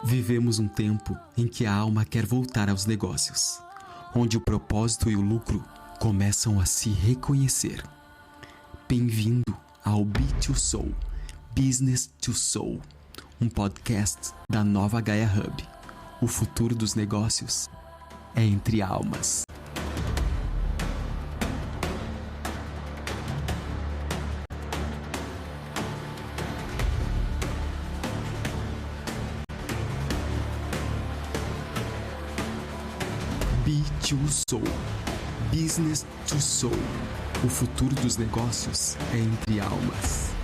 Vivemos um tempo em que a alma quer voltar aos negócios, onde o propósito e o lucro começam a se reconhecer. Bem-vindo ao B2Soul, Business to Soul, um podcast da nova Gaia Hub. O futuro dos negócios é entre almas. B2Soul, Business to Soul. O futuro dos negócios é entre almas.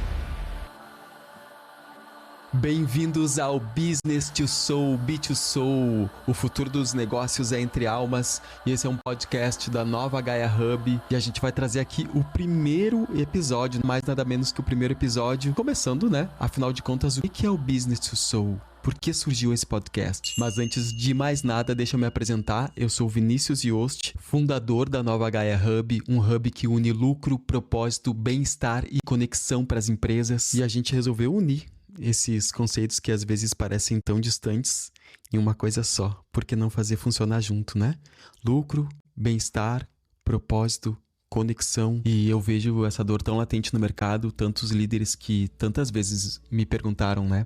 Bem-vindos ao Business to Soul, B2Soul. O futuro dos negócios é entre almas. E esse é um podcast da nova Gaia Hub. E a gente vai trazer aqui o primeiro episódio, mais nada menos que o primeiro episódio. Começando, né? Afinal de contas, o que é o Business to Soul? Por que surgiu esse podcast? Mas antes de mais nada, deixa eu me apresentar. Eu sou Vinícius Yost, fundador da nova Gaia Hub, um hub que une lucro, propósito, bem-estar e conexão para as empresas. E a gente resolveu unir esses conceitos que às vezes parecem tão distantes em uma coisa só. Por que não fazer funcionar junto, né? Lucro, bem-estar, propósito, conexão. E eu vejo essa dor tão latente no mercado, tantos líderes que tantas vezes me perguntaram, né?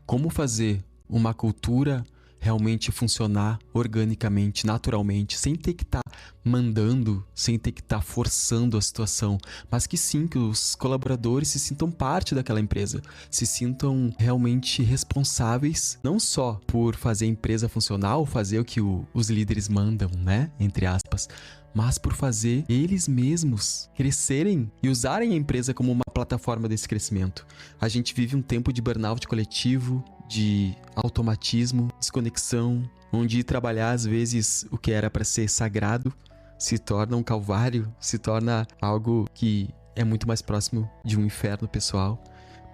Como fazer uma cultura realmente funcionar organicamente, naturalmente, sem ter que estar mandando, sem ter que estar forçando a situação, mas que sim, que os colaboradores se sintam parte daquela empresa, se sintam realmente responsáveis, não só por fazer a empresa funcionar ou fazer o que os líderes mandam, né, entre aspas, mas por fazer eles mesmos crescerem e usarem a empresa como uma plataforma desse crescimento. A gente vive um tempo de burnout coletivo, de automatismo, desconexão, onde trabalhar às vezes o que era para ser sagrado se torna um calvário, se torna algo que é muito mais próximo de um inferno pessoal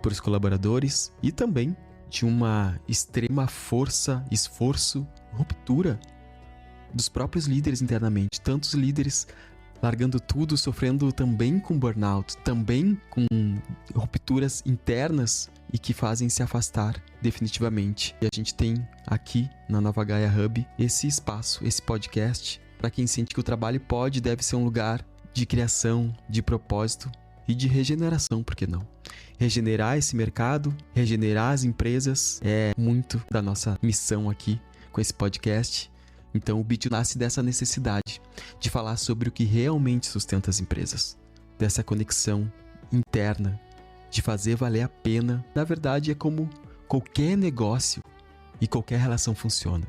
para os colaboradores e também de uma extrema força, esforço, ruptura dos próprios líderes internamente. Tantos líderes largando tudo, sofrendo também com burnout, também com rupturas internas e que fazem se afastar definitivamente. E a gente tem aqui na nova Gaia Hub esse espaço, esse podcast, para quem sente que o trabalho pode e deve ser um lugar de criação, de propósito e de regeneração, por que não? Regenerar esse mercado, regenerar as empresas é muito da nossa missão aqui com esse podcast. Então o B2 nasce dessa necessidade de falar sobre o que realmente sustenta as empresas, dessa conexão interna, de fazer valer a pena. Na verdade, é como qualquer negócio e qualquer relação funciona.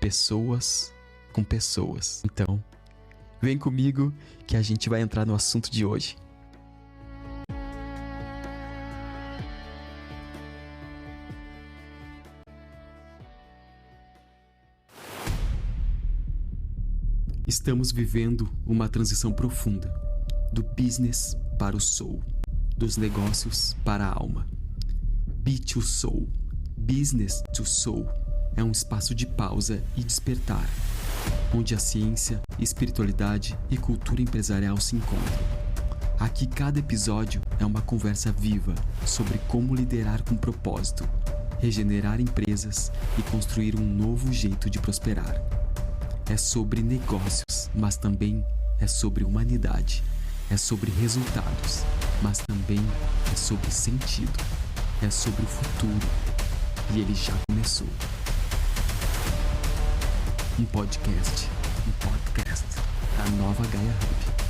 Pessoas com pessoas. Então, vem comigo que a gente vai entrar no assunto de hoje. Estamos vivendo uma transição profunda do business para o soul, dos negócios para a alma. B2Soul, Business to Soul, é um espaço de pausa e despertar, onde a ciência, espiritualidade e cultura empresarial se encontram. Aqui cada episódio é uma conversa viva sobre como liderar com propósito, regenerar empresas e construir um novo jeito de prosperar. É sobre negócios, mas também é sobre humanidade. É sobre resultados, mas também é sobre sentido. É sobre o futuro. E ele já começou. Um podcast da nova Gaia Hub.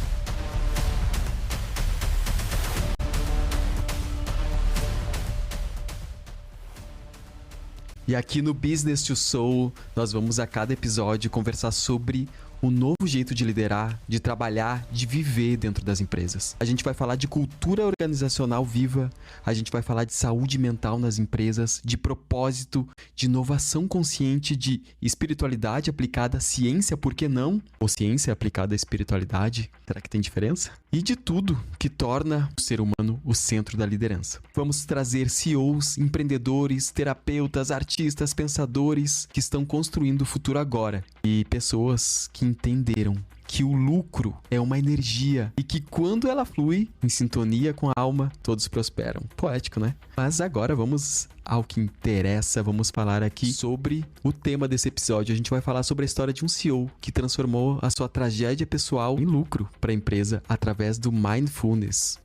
E aqui no Business to Soul, nós vamos a cada episódio conversar sobre o novo jeito de liderar, de trabalhar, de viver dentro das empresas. A gente vai falar de cultura organizacional viva, a gente vai falar de saúde mental nas empresas, de propósito, de inovação consciente, de espiritualidade aplicada à ciência, por que não? Ou ciência aplicada à espiritualidade, será que tem diferença? E de tudo que torna o ser humano o centro da liderança. Vamos trazer CEOs, empreendedores, terapeutas, artistas, pensadores que estão construindo o futuro agora e pessoas que entenderam que o lucro é uma energia e que quando ela flui em sintonia com a alma, todos prosperam. Poético, né? Mas agora vamos ao que interessa. Vamos falar aqui sobre o tema desse episódio. A gente vai falar sobre a história de um CEO que transformou a sua tragédia pessoal em lucro para a empresa através do mindfulness.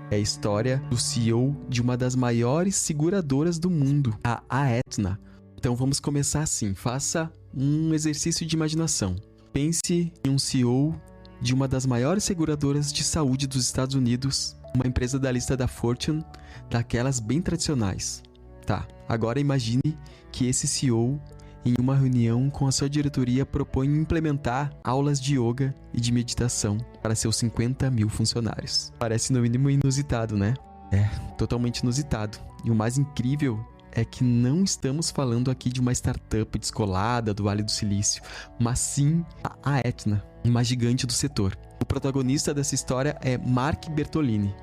É a história do CEO de uma das maiores seguradoras do mundo, a Aetna. Então vamos começar assim, faça um exercício de imaginação. Pense em um CEO de uma das maiores seguradoras de saúde dos Estados Unidos, uma empresa da lista da Fortune, daquelas bem tradicionais. Tá, agora imagine que esse CEO, em uma reunião com a sua diretoria, propõe implementar aulas de yoga e de meditação para seus 50 mil funcionários. Parece no mínimo inusitado, né? É, totalmente inusitado. E o mais incrível é que não estamos falando aqui de uma startup descolada do Vale do Silício, mas sim a Aetna, uma gigante do setor. O protagonista dessa história é Mark Bertolini.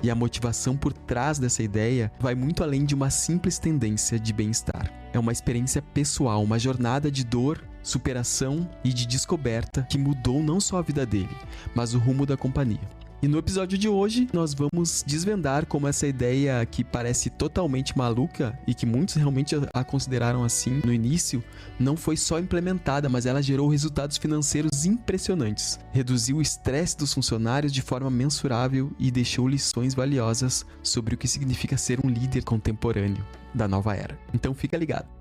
E a motivação por trás dessa ideia vai muito além de uma simples tendência de bem-estar. É uma experiência pessoal, uma jornada de dor, superação e de descoberta que mudou não só a vida dele, mas o rumo da companhia. E no episódio de hoje, nós vamos desvendar como essa ideia que parece totalmente maluca e que muitos realmente a consideraram assim no início, não foi só implementada, mas ela gerou resultados financeiros impressionantes. Reduziu o estresse dos funcionários de forma mensurável e deixou lições valiosas sobre o que significa ser um líder contemporâneo da nova era. Então fica ligado.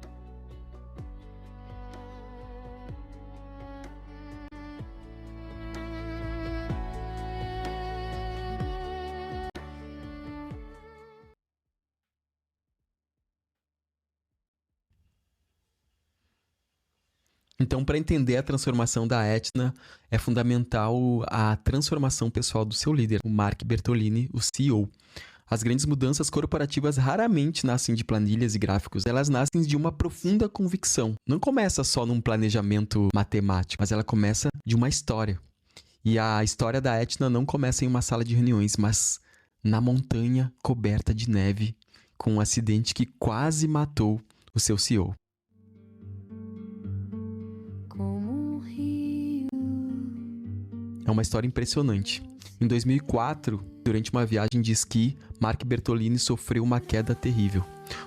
Então, para entender a transformação da Aetna, é fundamental a transformação pessoal do seu líder, o Mark Bertolini, o CEO. As grandes mudanças corporativas raramente nascem de planilhas e gráficos, elas nascem de uma profunda convicção. Não começa só num planejamento matemático, mas ela começa de uma história. E a história da Aetna não começa em uma sala de reuniões, mas na montanha coberta de neve, com um acidente que quase matou o seu CEO. É uma história impressionante. Em 2004, durante uma viagem de esqui, Mark Bertolini sofreu uma queda terrível.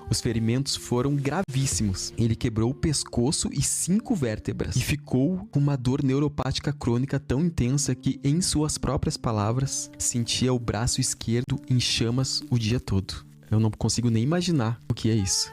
Os ferimentos foram gravíssimos. Ele quebrou o pescoço e 5 vértebras e ficou com uma dor neuropática crônica tão intensa que, em suas próprias palavras, sentia o braço esquerdo em chamas o dia todo. Eu não consigo nem imaginar o que é isso.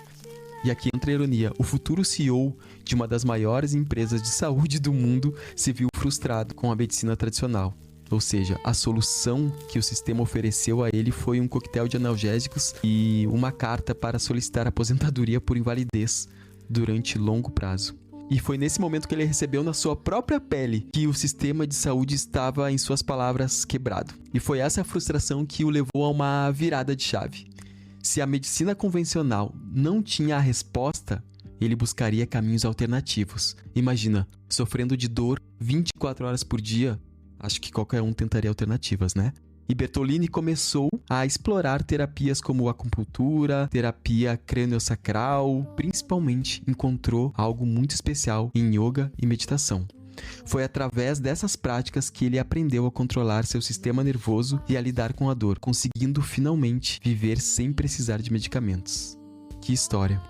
E aqui entra a ironia, o futuro CEO de uma das maiores empresas de saúde do mundo se viu frustrado com a medicina tradicional. Ou seja, a solução que o sistema ofereceu a ele foi um coquetel de analgésicos e uma carta para solicitar aposentadoria por invalidez durante longo prazo. E foi nesse momento que ele recebeu na sua própria pele que o sistema de saúde estava, em suas palavras, quebrado. E foi essa frustração que o levou a uma virada de chave. Se a medicina convencional não tinha a resposta, ele buscaria caminhos alternativos. Imagina, sofrendo de dor 24 horas por dia, acho que qualquer um tentaria alternativas, né? E Bertolini começou a explorar terapias como acupuntura, terapia crânio-sacral, principalmente encontrou algo muito especial em yoga e meditação. Foi através dessas práticas que ele aprendeu a controlar seu sistema nervoso e a lidar com a dor, conseguindo finalmente viver sem precisar de medicamentos. Que história!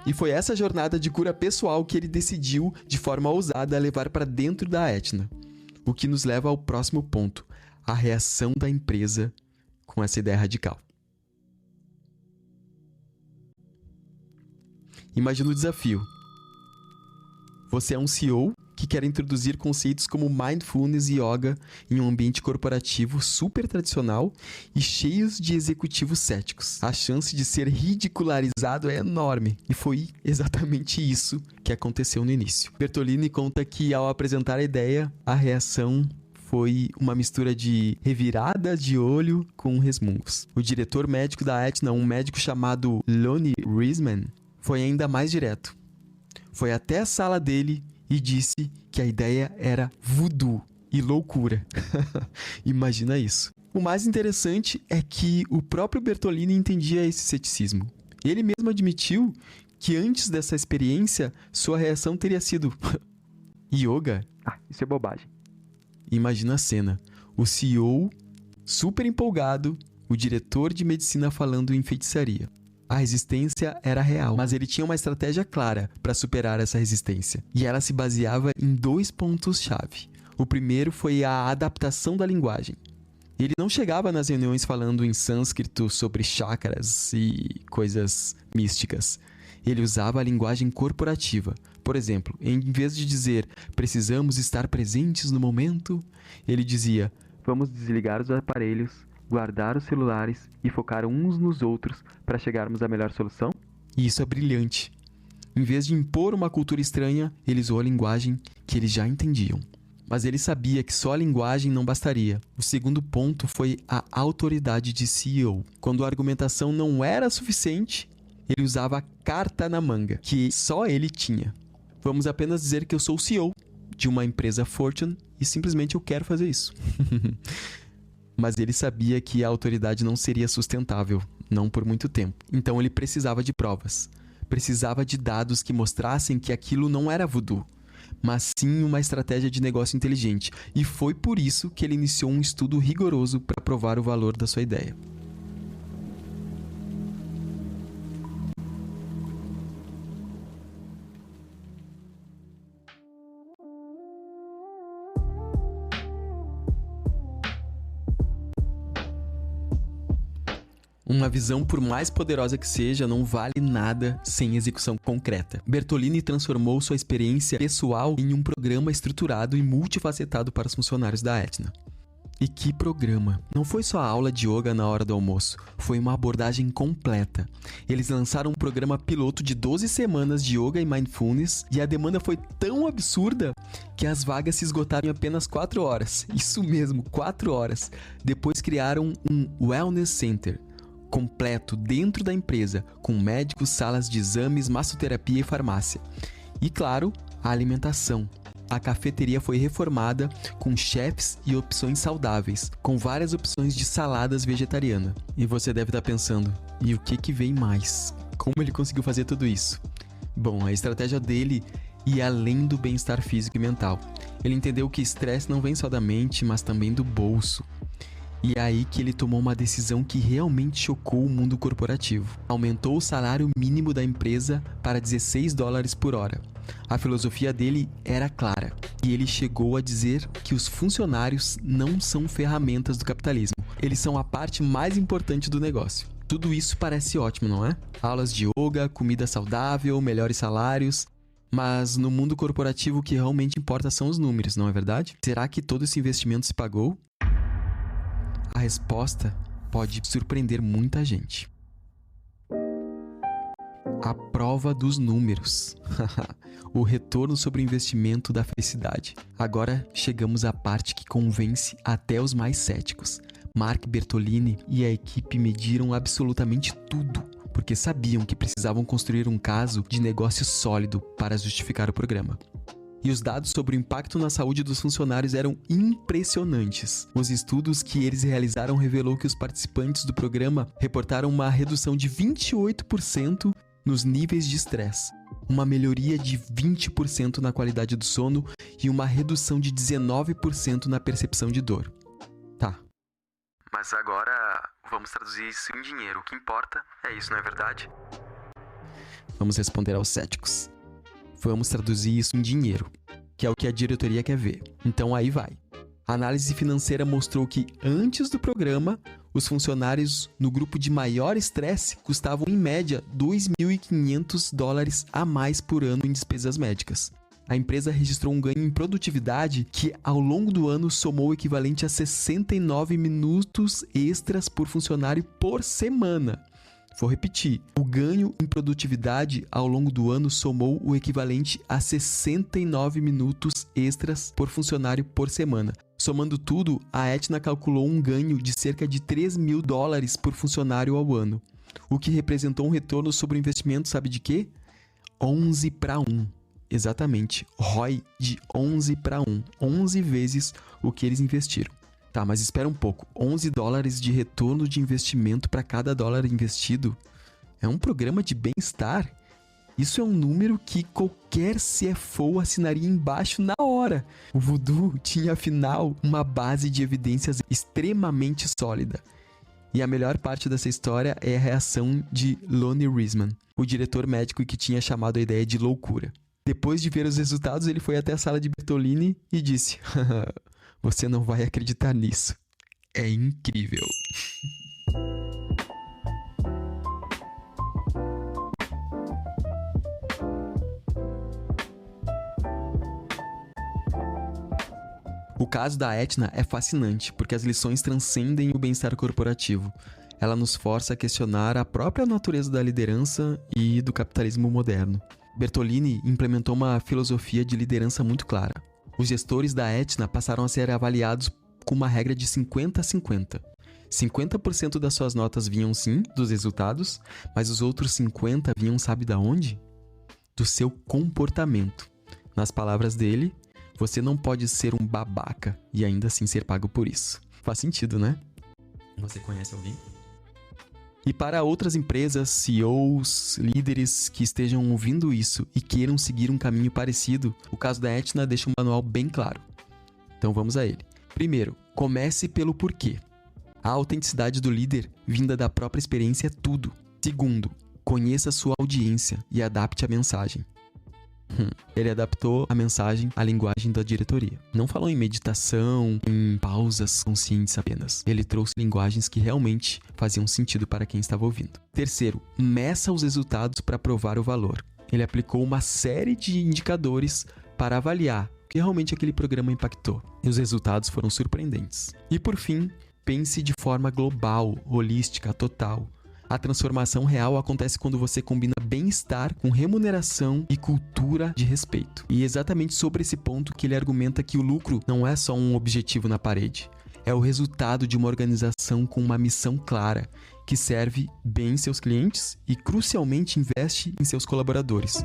E foi essa jornada de cura pessoal que ele decidiu, de forma ousada, levar para dentro da Aetna. O que nos leva ao próximo ponto, a reação da empresa com essa ideia radical. Imagina o desafio. Você é um CEO que quer introduzir conceitos como mindfulness e yoga em um ambiente corporativo super tradicional e cheios de executivos céticos. A chance de ser ridicularizado é enorme, e foi exatamente isso que aconteceu no início. Bertolini conta que, ao apresentar a ideia, a reação foi uma mistura de revirada de olho com resmungos. O diretor médico da Aetna, um médico chamado Lonnie Reisman, foi ainda mais direto. Foi até a sala dele e disse que a ideia era voodoo. e loucura. Imagina isso. O mais interessante é que o próprio Bertolini entendia esse ceticismo. Ele mesmo admitiu que antes dessa experiência, sua reação teria sido: yoga? Isso é bobagem. Imagina a cena. O CEO, super empolgado, o diretor de medicina falando em feitiçaria. A resistência era real, mas ele tinha uma estratégia clara para superar essa resistência. E ela se baseava em 2 pontos-chave. O primeiro foi a adaptação da linguagem. Ele não chegava nas reuniões falando em sânscrito sobre chakras e coisas místicas. Ele usava a linguagem corporativa. Por exemplo, em vez de dizer precisamos estar presentes no momento, ele dizia vamos desligar os aparelhos, guardar os celulares e focar uns nos outros para chegarmos à melhor solução? E isso é brilhante. Em vez de impor uma cultura estranha, ele usou a linguagem que eles já entendiam. Mas ele sabia que só a linguagem não bastaria. O segundo ponto foi a autoridade de CEO. Quando a argumentação não era suficiente, ele usava a carta na manga, que só ele tinha. Vamos apenas dizer que eu sou o CEO de uma empresa Fortune e simplesmente eu quero fazer isso. Mas ele sabia que a autoridade não seria sustentável, não por muito tempo. Então ele precisava de provas. Precisava de dados que mostrassem que aquilo não era voodoo, mas sim uma estratégia de negócio inteligente. E foi por isso que ele iniciou um estudo rigoroso para provar o valor da sua ideia. Uma visão, por mais poderosa que seja, não vale nada sem execução concreta. Bertolini transformou sua experiência pessoal em um programa estruturado e multifacetado para os funcionários da Aetna. E que programa! Não foi só a aula de yoga na hora do almoço, foi uma abordagem completa. Eles lançaram um programa piloto de 12 semanas de yoga e mindfulness e a demanda foi tão absurda que as vagas se esgotaram em apenas 4 horas. Isso mesmo, 4 horas. Depois criaram um Wellness Center completo dentro da empresa, com médicos, salas de exames, massoterapia e farmácia. E claro, a alimentação. A cafeteria foi reformada com chefs e opções saudáveis, com várias opções de saladas vegetariana. E você deve estar pensando, e o que vem mais? Como ele conseguiu fazer tudo isso? Bom, a estratégia dele ia além do bem-estar físico e mental. Ele entendeu que estresse não vem só da mente, mas também do bolso. E é aí que ele tomou uma decisão que realmente chocou o mundo corporativo. Aumentou o salário mínimo da empresa para $16 por hora. A filosofia dele era clara, e ele chegou a dizer que os funcionários não são ferramentas do capitalismo. Eles são a parte mais importante do negócio. Tudo isso parece ótimo, não é? Aulas de yoga, comida saudável, melhores salários. Mas no mundo corporativo o que realmente importa são os números, não é verdade? Será que todo esse investimento se pagou? A resposta pode surpreender muita gente. A prova dos números. O retorno sobre o investimento da felicidade. Agora chegamos à parte que convence até os mais céticos. Mark Bertolini e a equipe mediram absolutamente tudo, porque sabiam que precisavam construir um caso de negócio sólido para justificar o programa. E os dados sobre o impacto na saúde dos funcionários eram impressionantes. Os estudos que eles realizaram revelou que os participantes do programa reportaram uma redução de 28% nos níveis de estresse, uma melhoria de 20% na qualidade do sono e uma redução de 19% na percepção de dor. Tá. Mas agora vamos traduzir isso em dinheiro. O que importa é isso, não é verdade? Vamos responder aos céticos. Vamos traduzir isso em dinheiro, que é o que a diretoria quer ver. Então aí vai. A análise financeira mostrou que antes do programa, os funcionários no grupo de maior estresse custavam em média $2.500 a mais por ano em despesas médicas. A empresa registrou um ganho em produtividade que ao longo do ano somou o equivalente a 69 minutos extras por funcionário por semana. Vou repetir, o ganho em produtividade ao longo do ano somou o equivalente a 69 minutos extras por funcionário por semana. Somando tudo, a Aetna calculou um ganho de cerca de $3.000 por funcionário ao ano, o que representou um retorno sobre o investimento, sabe de quê? 11 para 1. exatamente ROI de 11:1, 11 vezes o que eles investiram. Tá, mas espera um pouco, $11 de retorno de investimento para cada dólar investido é um programa de bem-estar? Isso é um número que qualquer CFO assinaria embaixo na hora. O Voodoo tinha, afinal, uma base de evidências extremamente sólida. E a melhor parte dessa história é a reação de Lonnie Risman, o diretor médico que tinha chamado a ideia de loucura. Depois de ver os resultados, ele foi até a sala de Bertolini e disse: "Você não vai acreditar nisso. É incrível." O caso da Aetna é fascinante, porque as lições transcendem o bem-estar corporativo. Ela nos força a questionar a própria natureza da liderança e do capitalismo moderno. Bertolini implementou uma filosofia de liderança muito clara. Os gestores da Aetna passaram a ser avaliados com uma regra de 50-50. 50% das suas notas vinham sim dos resultados, mas os outros 50% vinham sabe da onde? Do seu comportamento. Nas palavras dele, você não pode ser um babaca e ainda assim ser pago por isso. Faz sentido, né? Você conhece alguém? E para outras empresas, CEOs, líderes que estejam ouvindo isso e queiram seguir um caminho parecido, o caso da Aetna deixa um manual bem claro. Então vamos a ele. Primeiro, comece pelo porquê. A autenticidade do líder, vinda da própria experiência, é tudo. Segundo, conheça sua audiência e adapte a mensagem. Ele adaptou a mensagem à linguagem da diretoria. Não falou em meditação, em pausas conscientes apenas. Ele trouxe linguagens que realmente faziam sentido para quem estava ouvindo. Terceiro, meça os resultados para provar o valor. Ele aplicou uma série de indicadores para avaliar o que realmente aquele programa impactou. E os resultados foram surpreendentes. E por fim, pense de forma global, holística, total. A transformação real acontece quando você combina bem-estar com remuneração e cultura de respeito. E é exatamente sobre esse ponto que ele argumenta que o lucro não é só um objetivo na parede. É o resultado de uma organização com uma missão clara, que serve bem seus clientes e, crucialmente, investe em seus colaboradores.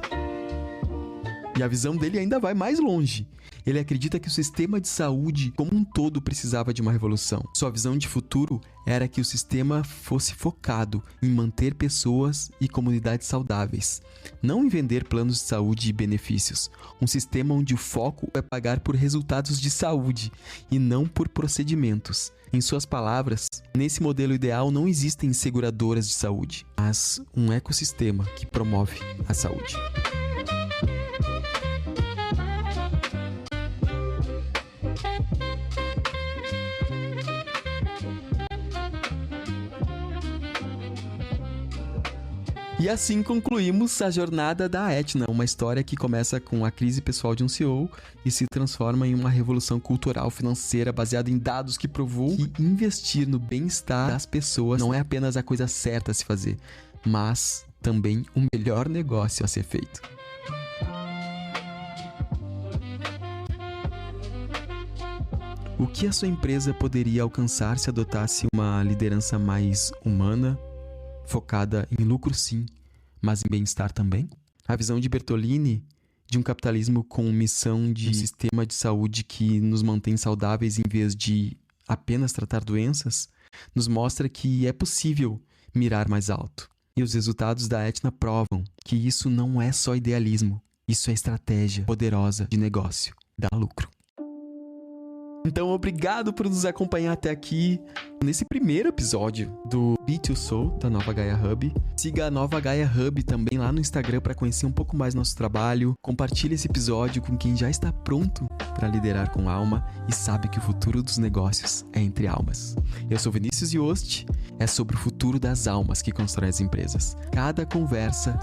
E a visão dele ainda vai mais longe. Ele acredita que o sistema de saúde como um todo precisava de uma revolução. Sua visão de futuro era que o sistema fosse focado em manter pessoas e comunidades saudáveis, não em vender planos de saúde e benefícios. Um sistema onde o foco é pagar por resultados de saúde e não por procedimentos. Em suas palavras, nesse modelo ideal não existem seguradoras de saúde, mas um ecossistema que promove a saúde. E assim concluímos a jornada da Aetna, uma história que começa com a crise pessoal de um CEO e se transforma em uma revolução cultural financeira baseada em dados que provou que investir no bem-estar das pessoas não é apenas a coisa certa a se fazer, mas também o melhor negócio a ser feito. O que a sua empresa poderia alcançar se adotasse uma liderança mais humana, focada em lucro sim, mas em bem-estar também? A visão de Bertolini, de um capitalismo com missão de sistema de saúde que nos mantém saudáveis em vez de apenas tratar doenças, nos mostra que é possível mirar mais alto. E os resultados da Aetna provam que isso não é só idealismo, isso é estratégia poderosa de negócio, dá lucro. Então, obrigado por nos acompanhar até aqui nesse primeiro episódio do B2Soul, da Nova Gaia Hub. Siga a Nova Gaia Hub também lá no Instagram para conhecer um pouco mais nosso trabalho. Compartilhe esse episódio com quem já está pronto para liderar com alma e sabe que o futuro dos negócios é entre almas. Eu sou Vinícius Yost, é sobre o futuro das almas que constrói as empresas. Cada conversa,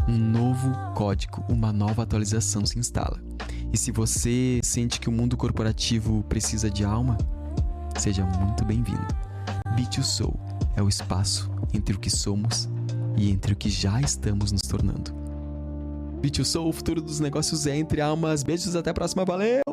um novo código, uma nova atualização se instala. E se você sente que o mundo corporativo precisa de alma, seja muito bem-vindo. B2Soul é o espaço entre o que somos e entre o que já estamos nos tornando. B2Soul, o futuro dos negócios é entre almas. Beijos, até a próxima, valeu!